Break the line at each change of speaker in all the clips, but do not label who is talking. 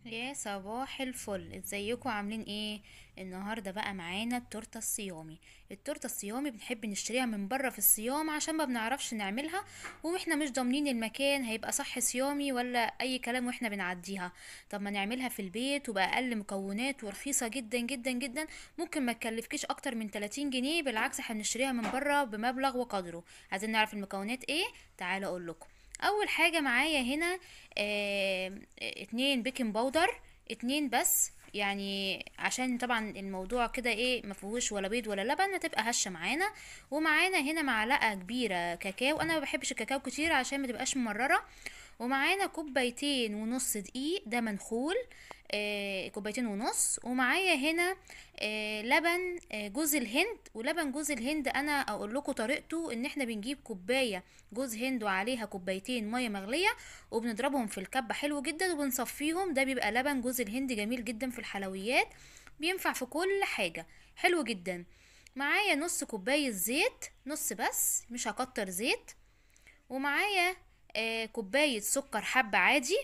يا صباح الفل، ازيكم عاملين ايه؟ النهارده بقى معانا التورته الصيامي. التورته الصيامي بنحب نشتريها من بره في الصيام عشان ما بنعرفش نعملها، واحنا مش ضامنين المكان هيبقى صح صيامي ولا اي كلام واحنا بنعديها. طب ما نعملها في البيت وبأقل مكونات ورخيصه جدا جدا جدا. ممكن ما تكلفكيش اكتر من 30 جنيه، بالعكس احنا بنشتريها من بره بمبلغ وقدره. عايزين نعرف المكونات ايه؟ تعالى اقول لكم. اول حاجه معايا هنا 2 بيكنج باودر، 2 بس، يعني عشان طبعا الموضوع كده ايه مفيهوش ولا بيض ولا لبن، هتبقى هشه معانا. ومعانا هنا معلقه كبيره كاكاو، انا ما بحبش الكاكاو كتير عشان ما تبقاش ممرره. ومعانا كوبايتين ونص دقيق ده منخول، كوبايتين ونص. ومعايا هنا لبن جوز الهند. ولبن جوز الهند انا اقول لكم طريقته، ان احنا بنجيب كوبايه جوز هند وعليها كوبايتين ميه مغليه، وبنضربهم في الكبه حلو جدا وبنصفيهم. ده بيبقى لبن جوز الهند جميل جدا في الحلويات، بينفع في كل حاجه، حلو جدا. معايا نص كوبايه زيت، نص بس مش هكتر زيت. ومعايا كوبايه سكر حب عادي.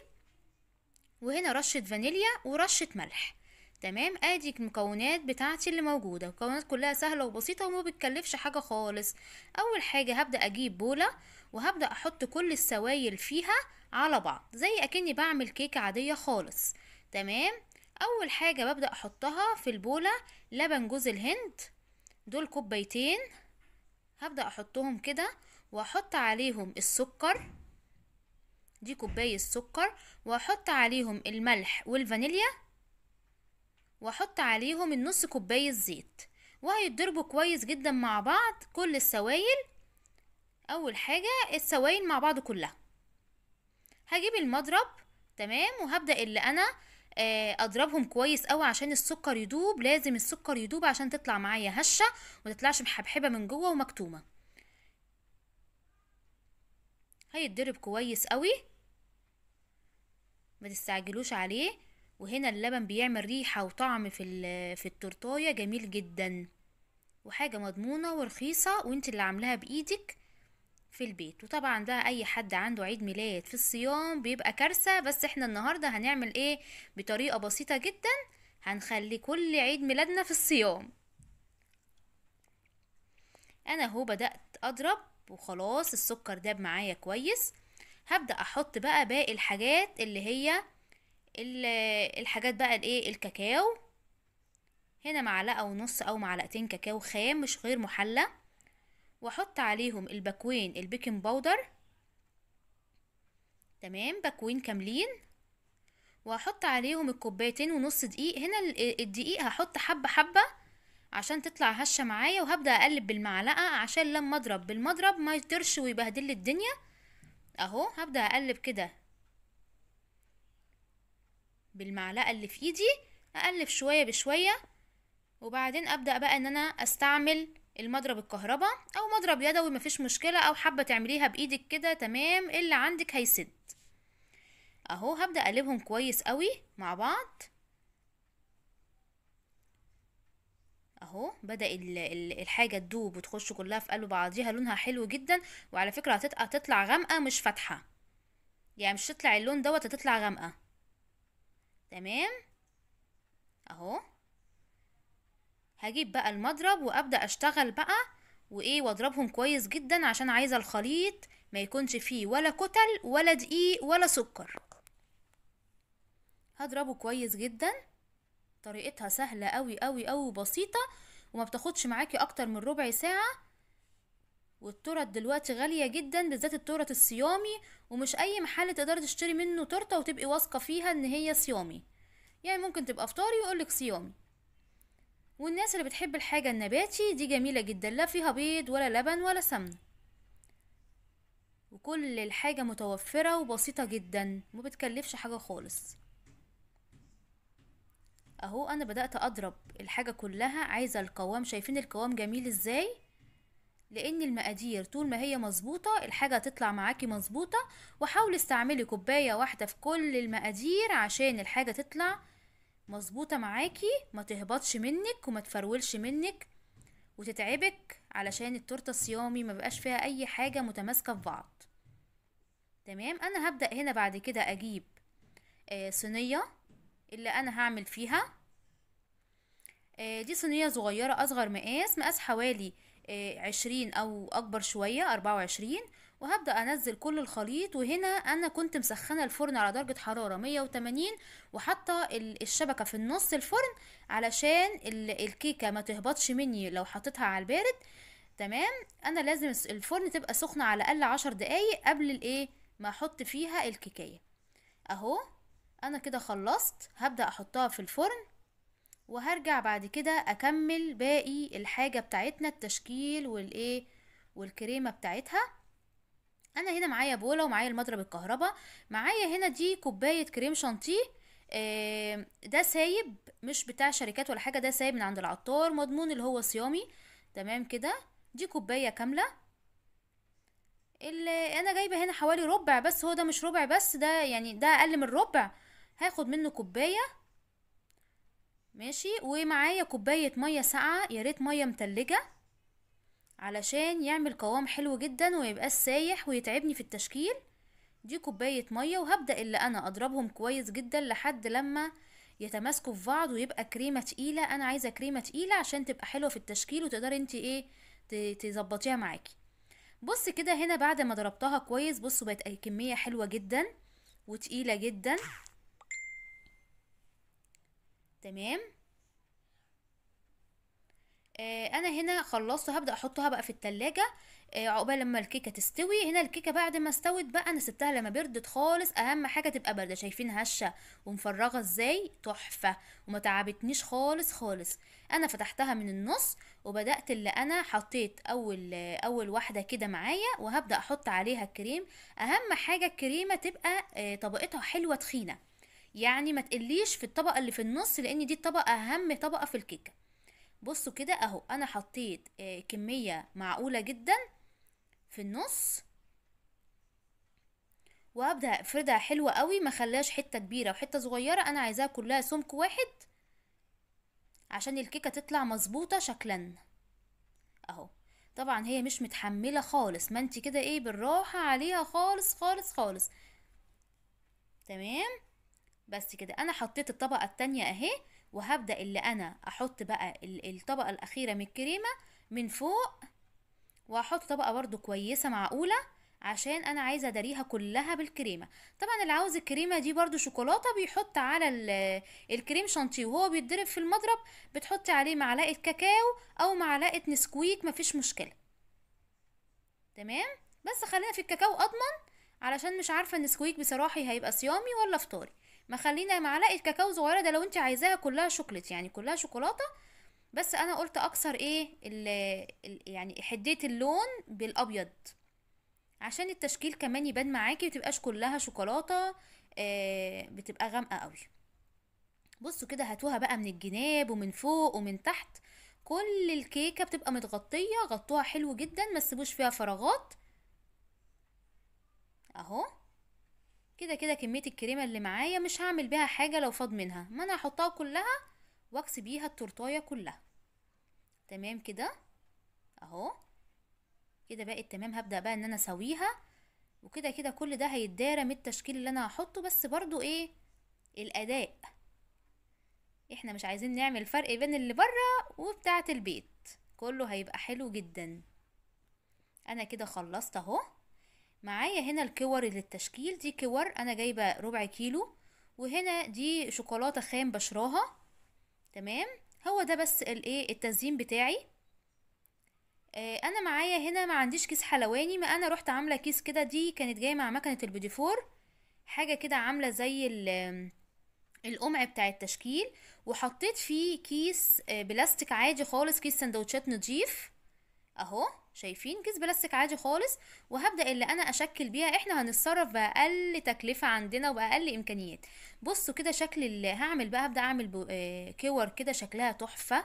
وهنا رشة فانيليا ورشة ملح. تمام، ادي المكونات بتاعتي اللي موجودة. المكونات كلها سهلة وبسيطة وما بتكلفش حاجة خالص. اول حاجة هبدأ اجيب بولة، وهبدأ احط كل السوائل فيها على بعض زي اكني بعمل كيكة عادية خالص. تمام. اول حاجة ببدأ احطها في البولة لبن جوز الهند، دول كوبايتين. هبدأ احطهم كده، واحط عليهم السكر، دي كوباية سكر. واحط عليهم الملح والفانيليا، واحط عليهم النص كوباية زيت، وهيتضربوا كويس جدا مع بعض كل السوائل. اول حاجة السوائل مع بعض كلها، هجيب المضرب. تمام، وهبدأ اللي انا اضربهم كويس قوي عشان السكر يدوب. لازم السكر يدوب عشان تطلع معايا هشة ومتطلعش محبحبة من جوه ومكتومة. هيتضرب كويس قوي، ما تستعجلوش عليه. وهنا اللبن بيعمل ريحة وطعم في التورتاية جميل جدا، وحاجة مضمونة ورخيصة وانت اللي عاملاها بايدك في البيت. وطبعا ده اي حد عنده عيد ميلاد في الصيام بيبقى كارثة، بس احنا النهاردة هنعمل ايه؟ بطريقة بسيطة جدا، هنخلي كل عيد ميلادنا في الصيام. انا اهو بدأت اضرب وخلاص، السكر داب معايا كويس. هبدأ احط بقى باقي الحاجات اللي هي ال- الحاجات بقى الايه، الكاكاو. هنا معلقة ونص او معلقتين كاكاو خام مش غير محلى. واحط عليهم الباكوين البيكنج باودر، تمام، باكوين كاملين. واحط عليهم الكوبايتين ونص دقيق. هنا الدقيق هحط حبة حبة عشان تطلع هشة معايا. وهبدأ اقلب بالمعلقة عشان لما اضرب بالمضرب ما يطرش ويبهدل لي الدنيا. اهو هبدأ اقلب كده بالمعلقة اللي في ايدي، اقلب شوية بشوية. وبعدين ابدأ بقى ان انا استعمل المضرب الكهرباء او مضرب يدوي، مفيش مشكلة، او حابة تعمليها بايدك كده تمام، اللي عندك هيسد. اهو هبدأ اقلبهم كويس قوي مع بعض. اهو بدأ الحاجة تدوب وتخش كلها في قلب بعضيها، لونها حلو جدا. وعلى فكرة هتطلع غامقة مش فاتحة، يعني مش تطلع اللون دوت، هتطلع غامقة. تمام. اهو هجيب بقى المضرب وابدأ اشتغل بقى وايه، واضربهم كويس جدا عشان عايزة الخليط ما يكونش فيه ولا كتل ولا دقيق ولا سكر. هضربه كويس جدا. طريقتها سهلة قوي قوي قوي وبسيطة، وما بتاخدش معاكي اكتر من ربع ساعة. والتورت دلوقتي غالية جدا، بالذات التورت الصيامي، ومش اي محل تقدري تشتري منه تورته وتبقي واثقة فيها ان هي صيامي. يعني ممكن تبقى فطاري ويقولك صيامي. والناس اللي بتحب الحاجة النباتي دي جميلة جدا، لا فيها بيض ولا لبن ولا سمنة، وكل الحاجة متوفرة وبسيطة جدا، مبتكلفش حاجة خالص. اهو انا بدأت اضرب الحاجة كلها. عايزة القوام، شايفين القوام جميل ازاي؟ لان المقادير طول ما هي مظبوطة الحاجة هتطلع معاكي مظبوطة. وحاولي استعملي كوباية واحدة في كل المقادير عشان الحاجة تطلع مظبوطة معاكي، ما تهبطش منك وما تفرولش منك وتتعبك، علشان التورته الصيامي ما بقاش فيها اي حاجه متماسكه في بعض. تمام. انا هبدا هنا بعد كده اجيب صينيه، اللي انا هعمل فيها. دي صينية صغيرة اصغر مقاس حوالي 20 او اكبر شوية 24. وهبدأ انزل كل الخليط، وهنا انا كنت مسخنة الفرن على درجة حرارة 180، وحاطة الشبكة في النص الفرن علشان الكيكة ما تهبطش مني لو حطيتها على البارد. تمام. انا لازم الفرن تبقى سخنة على الاقل 10 دقايق قبل الايه ما احط فيها الكيكية. اهو انا كده خلصت، هبدأ احطها في الفرن، وهرجع بعد كده اكمل باقي الحاجة بتاعتنا، التشكيل والايه والكريمة بتاعتها. انا هنا معايا بولة ومعايا المضرب الكهرباء. معايا هنا دي كوباية كريم شانتيه. ده سايب، مش بتاع شركات ولا حاجة، ده سايب من عند العطار، مضمون اللي هو صيامي. تمام كده. دي كوباية كاملة. اللي انا جايبة هنا حوالي ربع بس، هو ده مش ربع بس، ده يعني ده اقل من ربع. هاخد منه كوباية. ماشي. ومعايا كوباية مية ساقعة، يا ريت مية متلجة علشان يعمل قوام حلو جدا ويبقاش سايح ويتعبني في التشكيل. دي كوباية مية، وهبدأ اللي انا اضربهم كويس جدا لحد لما يتماسكوا في بعض ويبقى كريمة تقيلة. انا عايزة كريمة تقيلة عشان تبقى حلوة في التشكيل وتقدري انت ايه تظبطيها معاكي. بص كده، هنا بعد ما ضربتها كويس، بصوا بقت اي كمية حلوة جدا وتقيلة جدا. تمام. انا هنا خلصت، هبدأ احطها بقى في التلاجة عقبال لما الكيكة تستوي. هنا الكيكة بعد ما استوت بقى انا سبتها لما بردت خالص، اهم حاجة تبقى باردة. شايفين هشة ومفرغة ازاي؟ تحفة. وما تعبتنيش خالص خالص. انا فتحتها من النص، وبدأت اللي انا حطيت اول واحدة كده معايا، وهبدأ احط عليها الكريم. اهم حاجة الكريمة تبقى طبقتها حلوة تخينة، يعني ما تقليش في الطبقة اللي في النص، لان دي الطبقة اهم طبقة في الكيكة. بصوا كده اهو، انا حطيت كمية معقولة جدا في النص، وهبدأ افردها حلوة قوي، ما خلاش حتة كبيرة وحتة صغيرة، انا عايزاها كلها سمك واحد عشان الكيكة تطلع مظبوطة شكلا. اهو. طبعا هي مش متحملة خالص، ما انت كده ايه بالراحة عليها خالص خالص خالص. تمام. بس كده انا حطيت الطبقة التانية اهي، وهبدأ اللي انا احط بقى الطبقة الاخيرة من الكريمة من فوق، وهحط طبقة برضو كويسة معقولة عشان انا عايزة اداريها كلها بالكريمة. طبعا اللي عاوز الكريمة دي برضو شوكولاتة بيحط على الكريم شانتيه وهو بيتضرب في المضرب، بتحطي عليه معلقة كاكاو او معلقة نسكويك، مفيش مشكلة. تمام. بس خلينا في الكاكاو اضمن، علشان مش عارفة النسكويك بصراحة هيبقى صيامي ولا فطاري. ما خلينا معلقة كاكاو صغيرة، ده لو انت عايزاها كلها شوكليت يعني كلها شوكولاتة. بس انا قلت اكسر ايه يعني حديت اللون بالابيض عشان التشكيل كمان يبان معاكي وتبقاش كلها شوكولاتة. بتبقى غامقة قوي. بصوا كده، هاتوها بقى من الجناب ومن فوق ومن تحت، كل الكيكة بتبقى متغطية. غطوها حلو جدا، ما تسيبوش فيها فراغات. اهو. كده كده كمية الكريمة اللي معايا مش هعمل بيها حاجة لو فاض منها، ما انا هحطها كلها واكسي بيها التورتاية كلها. تمام كده. اهو. كده بقت تمام. هبدأ بقى ان انا اسويها، وكده كده كل ده هيتدارى من التشكيل اللي انا هحطه، بس برضو ايه الاداء، احنا مش عايزين نعمل فرق بين اللي بره وبتاعة البيت، كله هيبقى حلو جدا. انا كده خلصت اهو. معايا هنا الكور للتشكيل، دي كور انا جايبة ربع كيلو، وهنا دي شوكولاتة خام بشراها. تمام. هو ده بس الايه التزيين بتاعي. انا معايا هنا ما عنديش كيس حلواني، ما انا رحت عامله كيس كده، دي كانت جايه مع مكنه البيديفور، حاجه كده عامله زي القمع بتاع التشكيل. وحطيت فيه كيس بلاستيك عادي خالص، كيس سندوتشات نضيف. اهو. شايفين كيس بلاستيك عادي خالص. وهبدأ اللي انا اشكل بيها، احنا هنتصرف باقل تكلفة عندنا وباقل امكانيات. بصوا كده شكل اللي هعمل بقى، هبدأ اعمل كور كده شكلها تحفة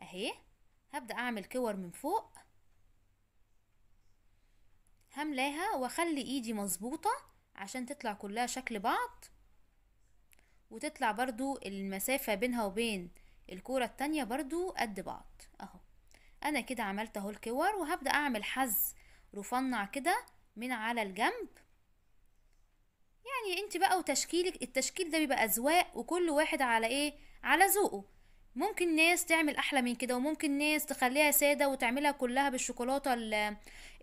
اهي. هبدأ اعمل كور من فوق، هملاها واخلي ايدي مظبوطة عشان تطلع كلها شكل بعض، وتطلع برضو المسافة بينها وبين الكورة التانية برضو قد بعض. اهو. انا كده عملت اهو الكور، وهبدأ اعمل حز رفنع كده من على الجنب، يعني انت بقى وتشكيلك، التشكيل ده بيبقى اذواق، وكل واحد على ايه، على ذوقه. ممكن ناس تعمل احلى من كده، وممكن ناس تخليها ساده وتعملها كلها بالشوكولاته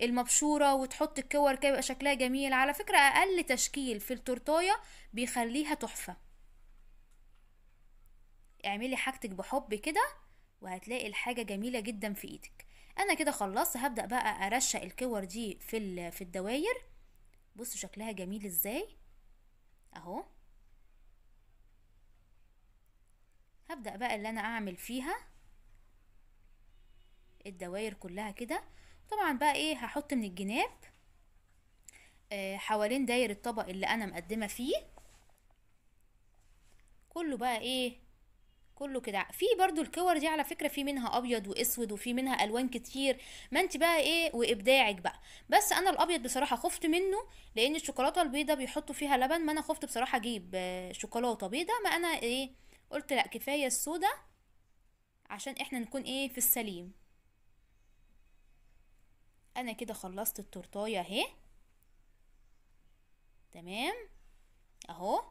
المبشوره، وتحط الكور كده يبقى شكلها جميل. على فكره اقل تشكيل في التورتايه بيخليها تحفه. اعملي حاجتك بحب كده، وهتلاقي الحاجه جميله جدا في ايدك. انا كده خلصت، هبدا بقى ارشق الكور دي في الدواير. بصوا شكلها جميل ازاي اهو. هبدأ بقى اللي انا اعمل فيها الدواير كلها كده. طبعا بقى ايه، هحط من الجناب حوالين داير الطبق اللي انا مقدمة فيه كله بقى ايه، كله كده. في برضو الكور دي على فكرة في منها ابيض واسود، وفي منها الوان كتير، ما انت بقى ايه وابداعك بقى. بس انا الابيض بصراحة خفت منه، لان الشوكولاتة البيضة بيحطوا فيها لبن، ما انا خفت بصراحة اجيب شوكولاتة بيضة. ما انا ايه، قلت لا كفاية السودا، عشان احنا نكون ايه في السليم. انا كده خلصت التورتايه اهي، تمام اهو.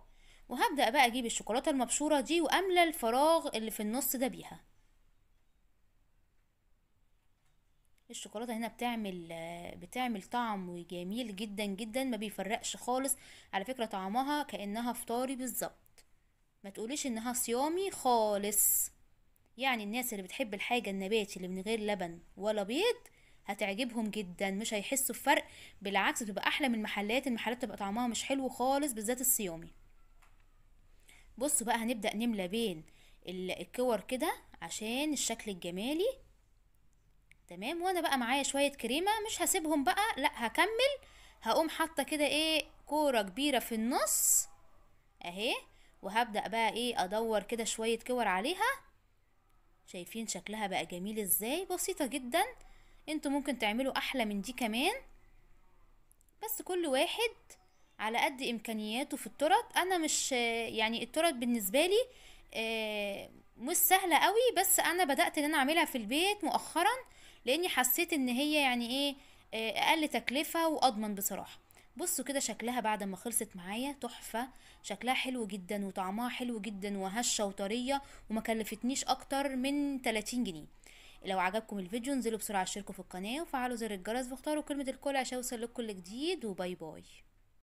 وهبدأ بقى اجيب الشوكولاتة المبشورة دي واملى الفراغ اللي في النص ده بيها. الشوكولاتة هنا بتعمل طعم جميل جدا جدا، ما بيفرقش خالص. على فكرة طعمها كأنها فطاري بالظبط، ما تقوليش انها صيامي خالص. يعني الناس اللي بتحب الحاجة النباتي اللي من غير لبن ولا بيض هتعجبهم جدا، مش هيحسوا بفرق. بالعكس بتبقى احلى من المحلات بتبقى طعمها مش حلو خالص، بالذات الصيامي. بصوا بقى هنبدأ نملى بين الكور كده عشان الشكل الجمالي. تمام. وانا بقى معايا شوية كريمة، مش هسيبهم بقى، لا هكمل. هقوم حاطة كده ايه كورة كبيرة في النص اهي. وهبدأ بقى ايه ادور كده شوية كور عليها. شايفين شكلها بقى جميل ازاي، بسيطة جدا. انتوا ممكن تعملوا احلى من دي كمان، بس كل واحد على قد امكانياته في التورت. انا مش يعني التورت بالنسبه لي مش سهله قوي، بس انا بدات ان انا اعملها في البيت مؤخرا، لاني حسيت ان هي يعني ايه اقل تكلفه واضمن بصراحه. بصوا كده شكلها بعد ما خلصت معايا تحفه. شكلها حلو جدا وطعمها حلو جدا وهشه وطريه، وما كلفتنيش اكتر من 30 جنيه. لو عجبكم الفيديو انزلوا بسرعة اشتركوا في القناة وفعلوا زر الجرس واختاروا كلمة الكل عشان يوصل لكم كل جديد. وباي باي.